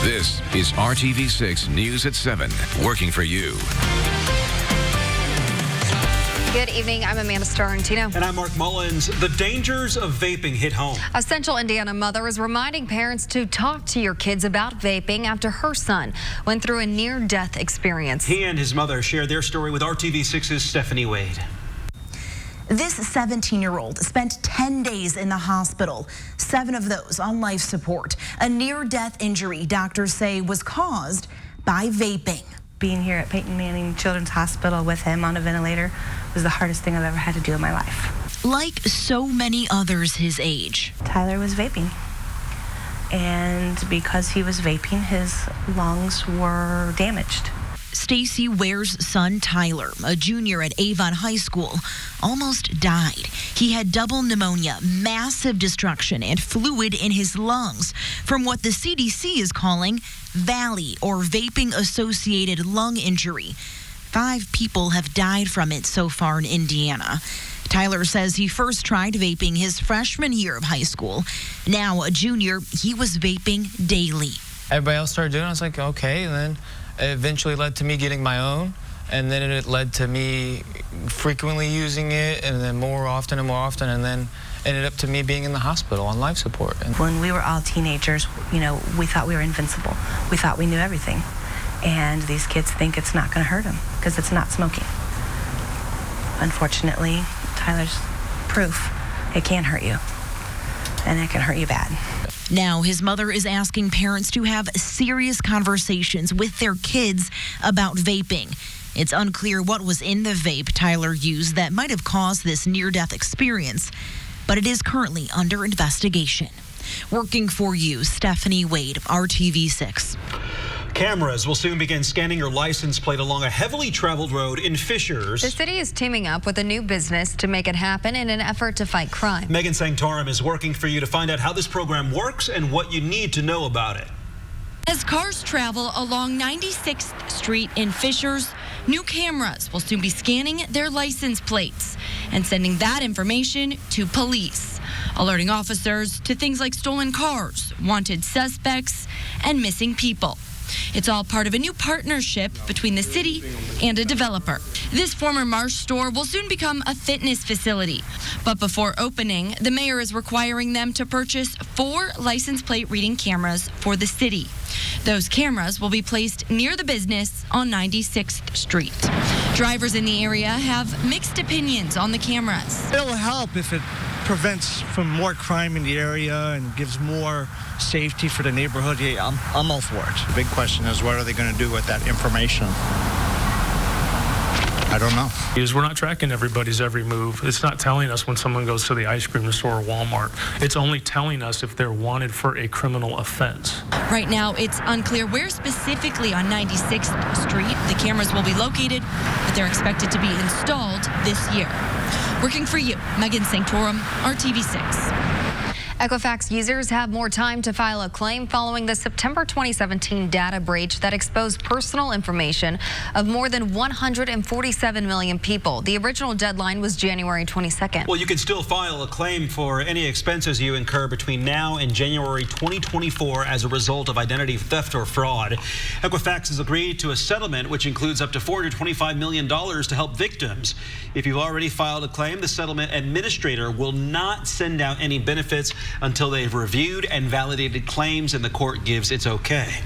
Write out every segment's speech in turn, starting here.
This is RTV6 News at 7, working for you. Good evening. I'm Amanda Starantino. And I'm Mark Mullins. The dangers of vaping hit home. A Central Indiana mother is reminding parents to talk to your kids about vaping after her son went through a near-death experience. He and his mother shared their story with RTV6's Stephanie Wade. This 17-year-old spent 10 days in the hospital, 7 of those on life support. A near-death injury doctors say was caused by vaping. Being here at Peyton Manning Children's Hospital with him on a ventilator was the hardest thing I've ever had to do in my life. Like so many others his age, Tyler was vaping. And because he was vaping, his lungs were damaged. Stacy Ware's son Tyler, a junior at Avon High School, almost died. He had double pneumonia, massive destruction, and fluid in his lungs from what the CDC is calling VALI, or vaping-associated lung injury. 5 people have died from it so far in Indiana. Tyler says he first tried vaping his freshman year of high school. Now a junior, he was vaping daily. Everybody else started doing it. I was like, okay, and then it eventually led to me getting my own, and then it led to me frequently using it, and then more often, and then ended up to me being in the hospital on life support. When we were all teenagers, you know, we thought we were invincible. We thought we knew everything. And these kids think it's not going to hurt them because it's not smoking. Unfortunately, Tyler's proof it can hurt you, and it can hurt you bad. Now, his mother is asking parents to have serious conversations with their kids about vaping. It's unclear what was in the vape Tyler used that might have caused this near-death experience, but it is currently under investigation. Working for you, Stephanie Wade, RTV6. Cameras will soon begin scanning your license plate along a heavily traveled road in Fishers. The city is teaming up with a new business to make it happen in an effort to fight crime. Megan Sanctorum is working for you to find out how this program works and what you need to know about it. As cars travel along 96th Street in Fishers, new cameras will soon be scanning their license plates and sending that information to police, alerting officers to things like stolen cars, wanted suspects, and missing people. It's all part of a new partnership between the city and a developer. This former Marsh store will soon become a fitness facility. But before opening, the mayor is requiring them to purchase 4 license plate reading cameras for the city. Those cameras will be placed near the business on 96th Street. Drivers in the area have mixed opinions on the cameras. It'll help if it prevents from more crime in the area and gives more safety for the neighborhood. Yeah, I'm all for it. The big question is, what are they going to do with that information? I don't know. Is we're not tracking everybody's every move. It's not telling us when someone goes to the ice cream store or Walmart. It's only telling us if they're wanted for a criminal offense. Right now, it's unclear where specifically on 96th Street the cameras will be located, but they're expected to be installed this year. Working for you, Megan Sanctorum, RTV6. Equifax users have more time to file a claim following the September 2017 data breach that exposed personal information of more than 147 million people. The original deadline was January 22nd. Well, you can still file a claim for any expenses you incur between now and January 2024 as a result of identity theft or fraud. Equifax has agreed to a settlement which includes up to $425 million to help victims. If you've already filed a claim, the settlement administrator will not send out any benefits until they've reviewed and validated claims and the court gives its okay.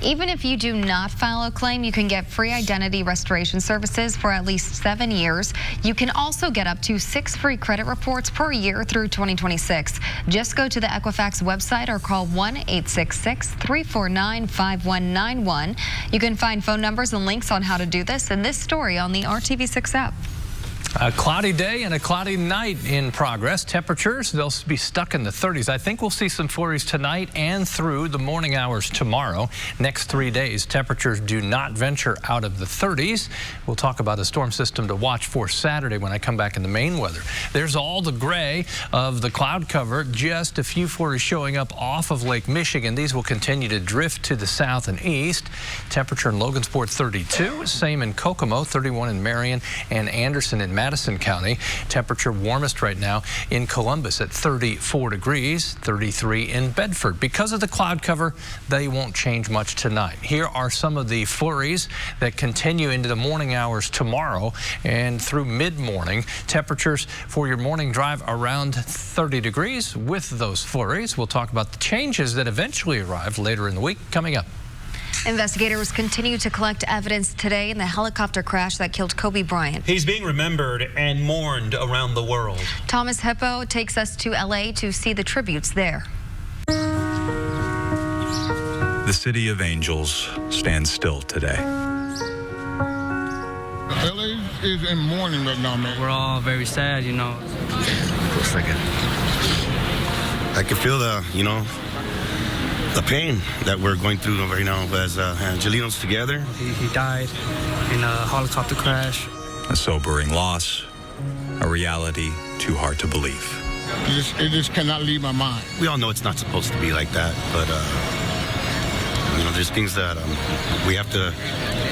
Even if you do not file a claim, you can get free identity restoration services for at least 7 years. You can also get up to 6 free credit reports per year through 2026. Just go to the Equifax website or call 1-866-349-5191. You can find phone numbers and links on how to do this in this story on the RTV6 app. A cloudy day and a cloudy night in progress. Temperatures, they'll be stuck in the 30s. I think we'll see some flurries tonight and through the morning hours tomorrow. Next 3 days, temperatures do not venture out of the 30s. We'll talk about a storm system to watch for Saturday when I come back in the main weather. There's all the gray of the cloud cover. Just a few flurries showing up off of Lake Michigan. These will continue to drift to the south and east. Temperature in Logansport 32. Same in Kokomo, 31 in Marion and Anderson in Madison. Madison County. Temperature warmest right now in Columbus at 34 degrees, 33 in Bedford. Because of the cloud cover, they won't change much tonight. Here are some of the flurries that continue into the morning hours tomorrow and through mid-morning. Temperatures for your morning drive around 30 degrees with those flurries. We'll talk about the changes that eventually arrive later in the week coming up. Investigators continue to collect evidence today in the helicopter crash that killed Kobe Bryant. He's being remembered and mourned around the world. Thomas Hippo takes us to LA to see the tributes there. The City of Angels stands still today. LA is in mourning right now, man. We're all very sad, you know. For a second. I can feel the pain that we're going through right now as Angelinos together. He died in a helicopter crash. A sobering loss, a reality too hard to believe. It just cannot leave my mind. We all know it's not supposed to be like that, but there's things that we have to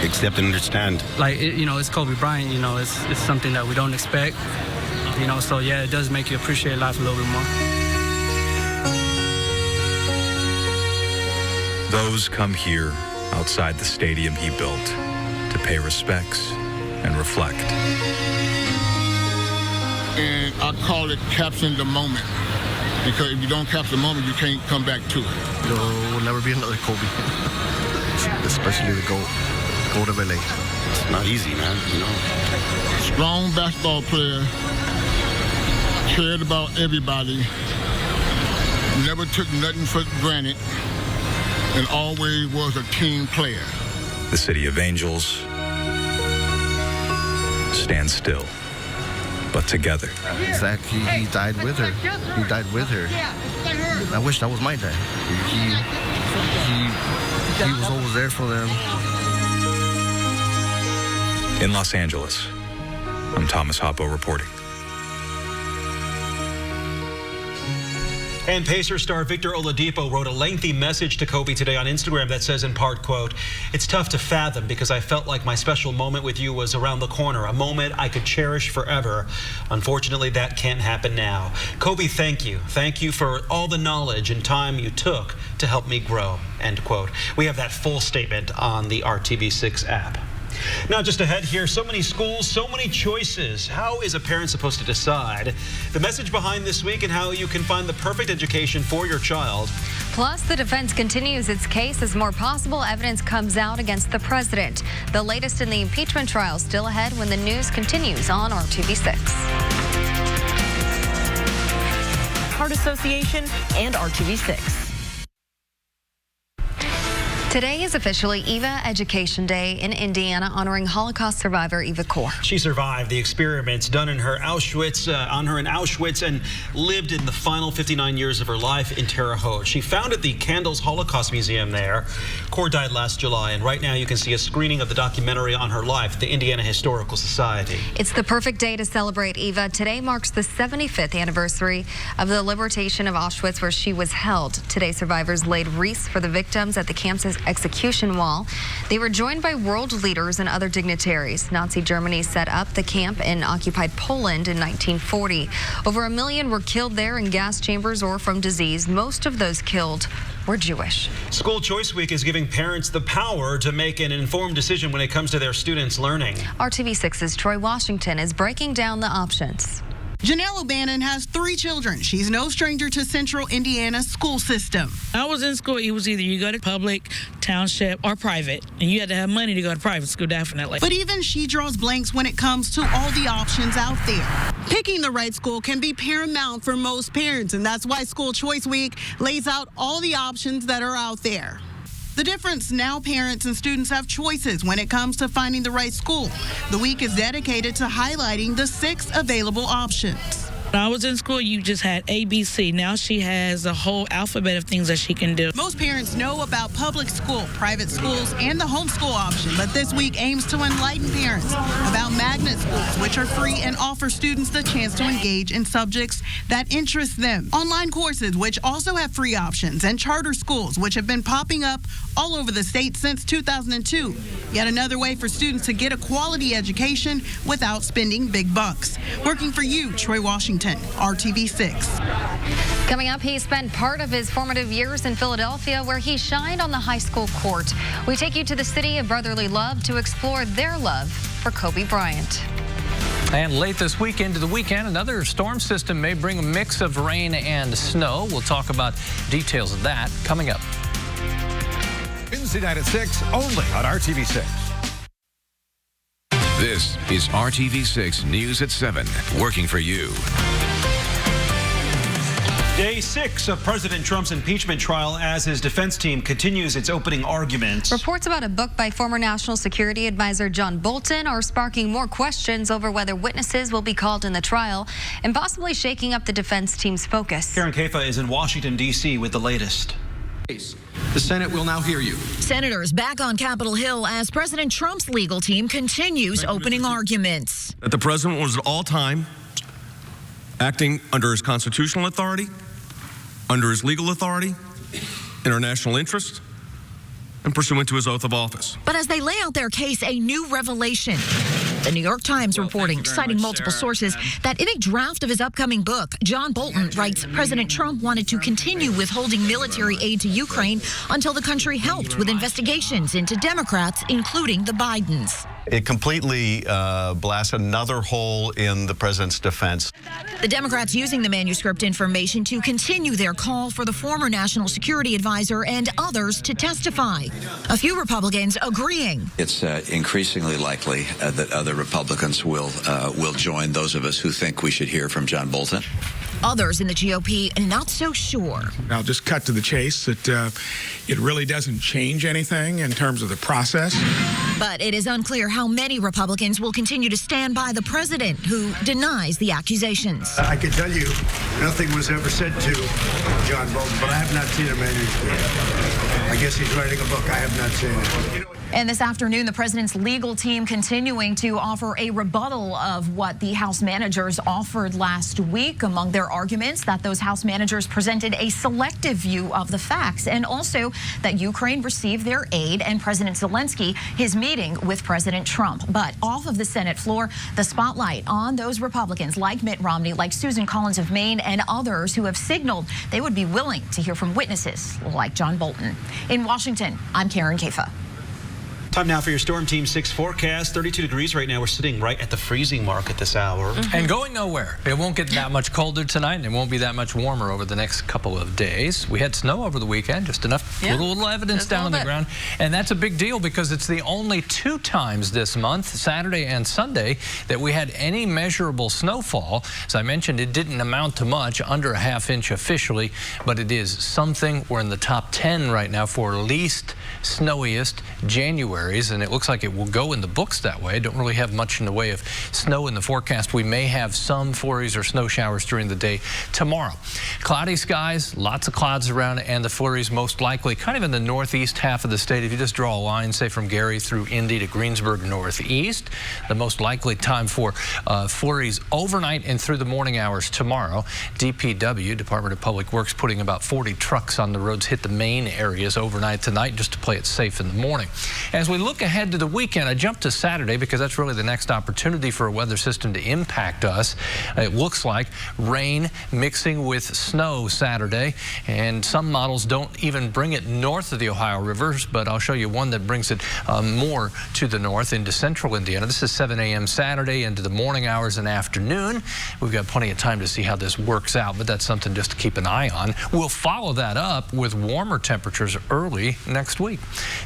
accept and understand. Like, it's Kobe Bryant, it's something that we don't expect, so yeah, it does make you appreciate life a little bit more. Those come here outside the stadium he built to pay respects and reflect. And I call it capturing the moment, because if you don't capture the moment, you can't come back to it. There will never be another Kobe, especially the GOAT of LA. It's not easy, man, Strong basketball player, cared about everybody, never took nothing for granted, and always was a team player. The City of Angels stands still, but together. Exactly, he died with her. He died with her. I wish that was my dad. He was always there for them. In Los Angeles, I'm Thomas Hoppo reporting. And Pacer star Victor Oladipo wrote a lengthy message to Kobe today on Instagram that says in part, quote, "It's tough to fathom because I felt like my special moment with you was around the corner, a moment I could cherish forever. Unfortunately, that can't happen now. Kobe, thank you. Thank you for all the knowledge and time you took to help me grow," end quote. We have that full statement on the RTV6 app. Now, just ahead here, so many schools, so many choices. How is a parent supposed to decide? The message behind this week and how you can find the perfect education for your child. Plus, the defense continues its case as more possible evidence comes out against the president. The latest in the impeachment trial still ahead when the news continues on RTV6. Heart Association and RTV6. Today is officially Eva Education Day in Indiana, honoring Holocaust survivor Eva Kor. She survived the experiments done in her Auschwitz, in Auschwitz, and lived in the final 59 years of her life in Terre Haute. She founded the Candles Holocaust Museum there. Kor died last July, and right now you can see a screening of the documentary on her life at the Indiana Historical Society. It's the perfect day to celebrate Eva. Today marks the 75th anniversary of the liberation of Auschwitz, where she was held. Today, survivors laid wreaths for the victims at the camp's execution wall. They were joined by world leaders and other dignitaries. Nazi Germany set up the camp in occupied Poland in 1940. Over 1 million were killed there in gas chambers or from disease. Most of those killed were Jewish. School Choice Week is giving parents the power to make an informed decision when it comes to their students' learning. RTV6's Troy Washington is breaking down the options. Janelle O'Bannon has 3 children. She's no stranger to Central Indiana's school system. I was in school, it was either you go to public, township, or private. And you had to have money to go to private school, definitely. But even she draws blanks when it comes to all the options out there. Picking the right school can be paramount for most parents, and that's why School Choice Week lays out all the options that are out there. The difference now, parents and students have choices when it comes to finding the right school. The week is dedicated to highlighting the 6 available options. When I was in school, you just had ABC. Now she has a whole alphabet of things that she can do. Most parents know about public school, private schools, and the homeschool option, but this week aims to enlighten parents about magnet schools, which are free and offer students the chance to engage in subjects that interest them. Online courses, which also have free options, and charter schools, which have been popping up all over the state since 2002. Yet another way for students to get a quality education without spending big bucks. Working for you, Troy Washington, RTV6. Coming up, he spent part of his formative years in Philadelphia, where he shined on the high school court. We take you to the city of brotherly love to explore their love for Kobe Bryant. And late this week into the weekend, another storm system may bring a mix of rain and snow. We'll talk about details of that coming up. Wednesday night at 6, only on RTV6. This is RTV6 News at 7, working for you. Day 6 of President Trump's impeachment trial as his defense team continues its opening arguments. Reports about a book by former National Security Advisor John Bolton are sparking more questions over whether witnesses will be called in the trial and possibly shaking up the defense team's focus. Karen Kafa is in Washington, D.C. with the latest. The Senate will now hear you. Senators back on Capitol Hill as President Trump's legal team continues opening arguments. That the president was at all time acting under his constitutional authority, under his legal authority, in our national interest, and pursuant to his oath of office. But as they lay out their case, a new revelation. The New York Times reporting, citing multiple sources, that in a draft of his upcoming book, John Bolton writes President Trump wanted to continue withholding military aid to Ukraine until the country helped with investigations into Democrats, including the Bidens. It completely blasts another hole in the president's defense. The Democrats using the manuscript information to continue their call for the former National Security Advisor and others to testify. A few Republicans agreeing. It's increasingly likely that other Republicans will join those of us who think we should hear from John Bolton. Others in the GOP not so sure. I'll just cut to the chase that it really doesn't change anything in terms of the process. But it is unclear how many Republicans will continue to stand by the president, who denies the accusations. I can tell you nothing was ever said to John Bolton, but I have not seen a manuscript. I guess he's writing a book. I have not seen it. And this afternoon, the president's legal team continuing to offer a rebuttal of what the House managers offered last week. Among their arguments, that those House managers presented a selective view of the facts, and also that Ukraine received their aid and President Zelensky his meeting with President Trump. But off of the Senate floor, the spotlight on those Republicans like Mitt Romney, like Susan Collins of Maine, and others who have signaled they would be willing to hear from witnesses like John Bolton. In Washington, I'm Karen Kafa. Time now for your Storm Team 6 forecast. 32 degrees right now. We're sitting right at the freezing mark at this hour. And going nowhere. It won't get that much colder tonight, and it won't be that much warmer over the next couple of days. We had snow over the weekend, just enough little evidence down on the ground. And that's a big deal because it's the only 2 times this month, Saturday and Sunday, that we had any measurable snowfall. As I mentioned, it didn't amount to much, under a ½ inch officially, but it is something. We're in the top 10 right now for least snowiest January. And it looks like it will go in the books that way. Don't really have much in the way of snow in the forecast. We may have some flurries or snow showers during the day tomorrow. Cloudy skies, lots of clouds around, and the flurries most likely kind of in the northeast half of the state. If you just draw a line, say from Gary through Indy to Greensburg northeast, the most likely time for flurries overnight and through the morning hours tomorrow. DPW, Department of Public Works, putting about 40 trucks on the roads, hit the main areas overnight tonight just to play it safe in the morning. As we look ahead to the weekend, I jumped to Saturday because that's really the next opportunity for a weather system to impact us. It looks like rain mixing with snow Saturday, and some models don't even bring it north of the Ohio rivers, but I'll show you one that brings it more to the north into central Indiana. This is 7 a.m. Saturday into the morning hours and afternoon. We've got plenty of time to see how this works out, but that's something just to keep an eye on. We'll follow that up with warmer temperatures early next week.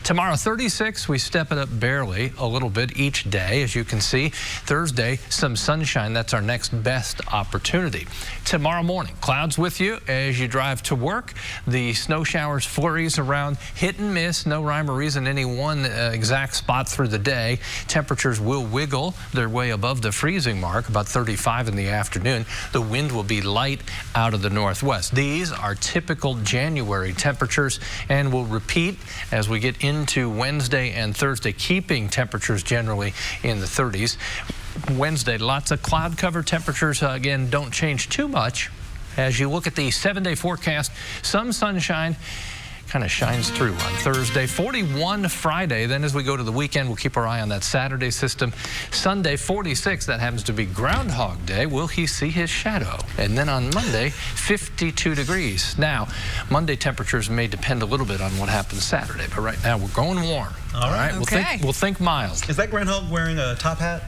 Tomorrow, 36. We We step it up barely a little bit each day, as you can see. Thursday, some sunshine. That's our next best opportunity. Tomorrow morning, clouds with you as you drive to work. The snow showers, flurries around, hit and miss. No rhyme or reason any one exact spot through the day. Temperatures will wiggle their way above the freezing mark, about 35 in the afternoon. The wind will be light out of the northwest. These are typical January temperatures and will repeat as we get into Wednesday and Thursday, keeping temperatures generally in the 30s. Wednesday, lots of cloud cover. Temperatures, again, don't change too much. As you look at the 7-day forecast, some sunshine kind of shines through on Thursday. 41 Friday. Then as we go to the weekend, we'll keep our eye on that Saturday system. Sunday, 46. That happens to be Groundhog Day. Will he see his shadow? And then on Monday, 52 degrees. Now, Monday temperatures may depend a little bit on what happens Saturday, but right now we're going warm. All right. Okay. We'll think mild. Is that Groundhog wearing a top hat?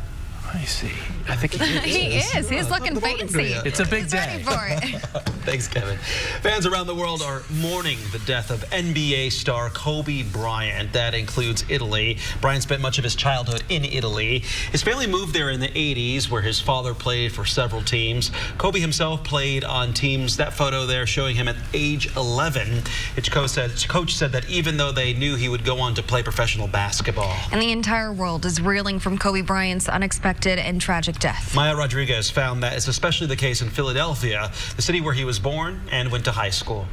I see. I think he is. He is. He's looking fancy. It's a big day. He's ready for it. Thanks, Kevin. Fans around the world are mourning the death of NBA star Kobe Bryant. That includes Italy. Bryant spent much of his childhood in Italy. His family moved there in the 80s, where his father played for several teams. Kobe himself played on teams. That photo there showing him at age 11. His coach said that even though they knew he would go on to play professional basketball. And the entire world is reeling from Kobe Bryant's unexpected and tragic death. Maya Rodriguez found that it's especially the case in Philadelphia, the city where he was born and went to high school.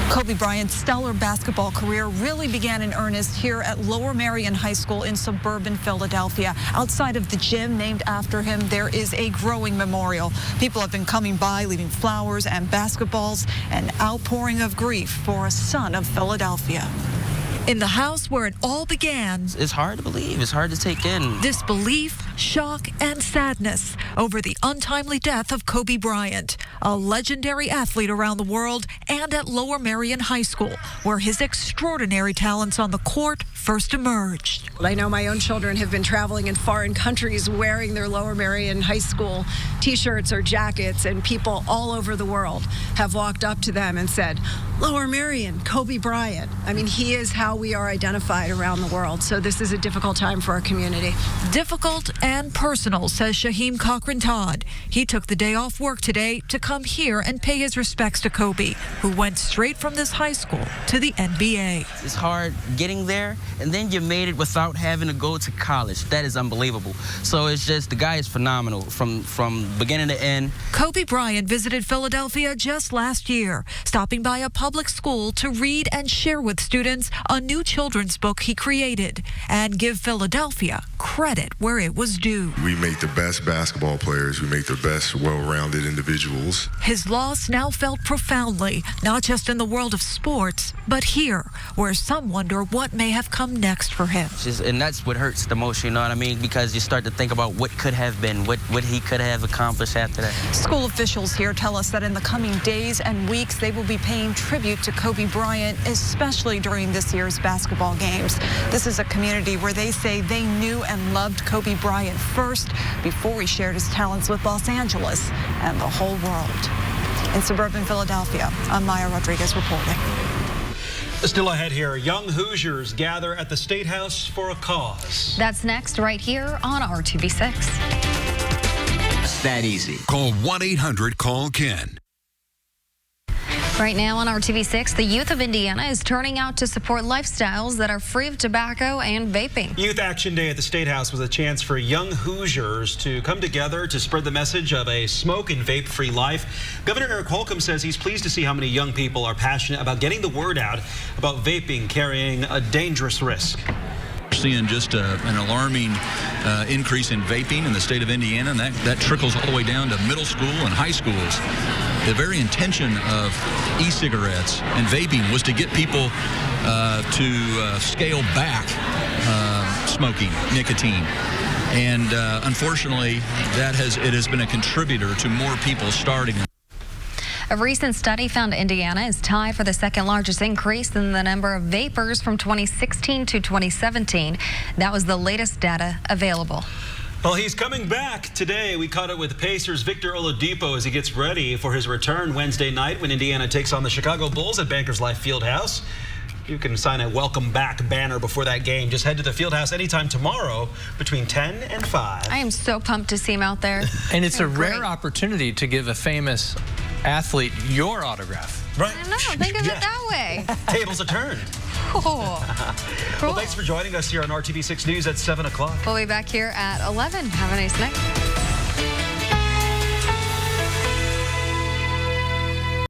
Kobe Bryant's stellar basketball career really began in earnest here at Lower Merion High School in suburban Philadelphia. Outside of the gym named after him, there is a growing memorial. People have been coming by, leaving flowers and basketballs, an outpouring of grief for a son of Philadelphia. In the house where it all began, it's hard to believe. It's hard to take in. Disbelief, shock, and sadness over the untimely death of Kobe Bryant, a legendary athlete around the world and at Lower Merion High School, where his extraordinary talents on the court first emerged. I know my own children have been traveling in foreign countries wearing their Lower Merion High School t-shirts or jackets, and people all over the world have walked up to them and said, Lower Merion, Kobe Bryant. I mean, he is how we are identified around the world. So this is a difficult time for our community. Difficult and personal, says Shaheem Cochran-Todd. He took the day off work today to come here and pay his respects to Kobe, who went straight from this high school to the NBA. It's hard getting there, and then you made it without having to go to college. That is unbelievable. So it's just, the guy is phenomenal from beginning to end. Kobe Bryant visited Philadelphia just last year, stopping by a public school to read and share with students a new children's book he created and give Philadelphia credit where it was due. We make the best basketball players. We make the best well-rounded individuals. His loss now felt profoundly, not just in the world of sports, but here, where some wonder what may have come next for him. And that's what hurts the most, you know what I mean? Because you start to think about what could have been, what he could have accomplished after that. School officials here tell us that in the coming days and weeks, they will be paying tribute to Kobe Bryant, especially during this year's basketball games. This is a community where they say they knew and loved Kobe Bryant first before he shared his talents with Los Angeles and the whole world. In suburban Philadelphia, I'm Maya Rodriguez reporting. Still ahead here, young Hoosiers gather at the State House for a cause. That's next right here on RTV6. It's that easy. Call 1-800-CALL-KEN. Right now on RTV6, the youth of Indiana is turning out to support lifestyles that are free of tobacco and vaping. Youth Action Day at the State House was a chance for young Hoosiers to come together to spread the message of a smoke and vape-free life. Governor Eric Holcomb says he's pleased to see how many young people are passionate about getting the word out about vaping carrying a dangerous risk. Seeing just an alarming increase in vaping in the state of Indiana, and that trickles all the way down to middle school and high schools. The very intention of e-cigarettes and vaping was to get people to scale back smoking, nicotine. And unfortunately, it has been a contributor to more people starting. A recent study found Indiana is tied for the second largest increase in the number of vapors from 2016 to 2017. That was the latest data available. Well, he's coming back today. We caught up with Pacers' Victor Oladipo as he gets ready for his return Wednesday night when Indiana takes on the Chicago Bulls at Bankers Life Fieldhouse. You can sign a welcome back banner before that game. Just head to the Fieldhouse anytime tomorrow between 10 and 5. I am so pumped to see him out there. And it's a rare opportunity to give a famous athlete your autograph. Right. I know, think of it that way. Tables are turned. Oh, cool. Well, thanks for joining us here on RTV6 News at 7 o'clock. We'll be back here at 11. Have a nice night.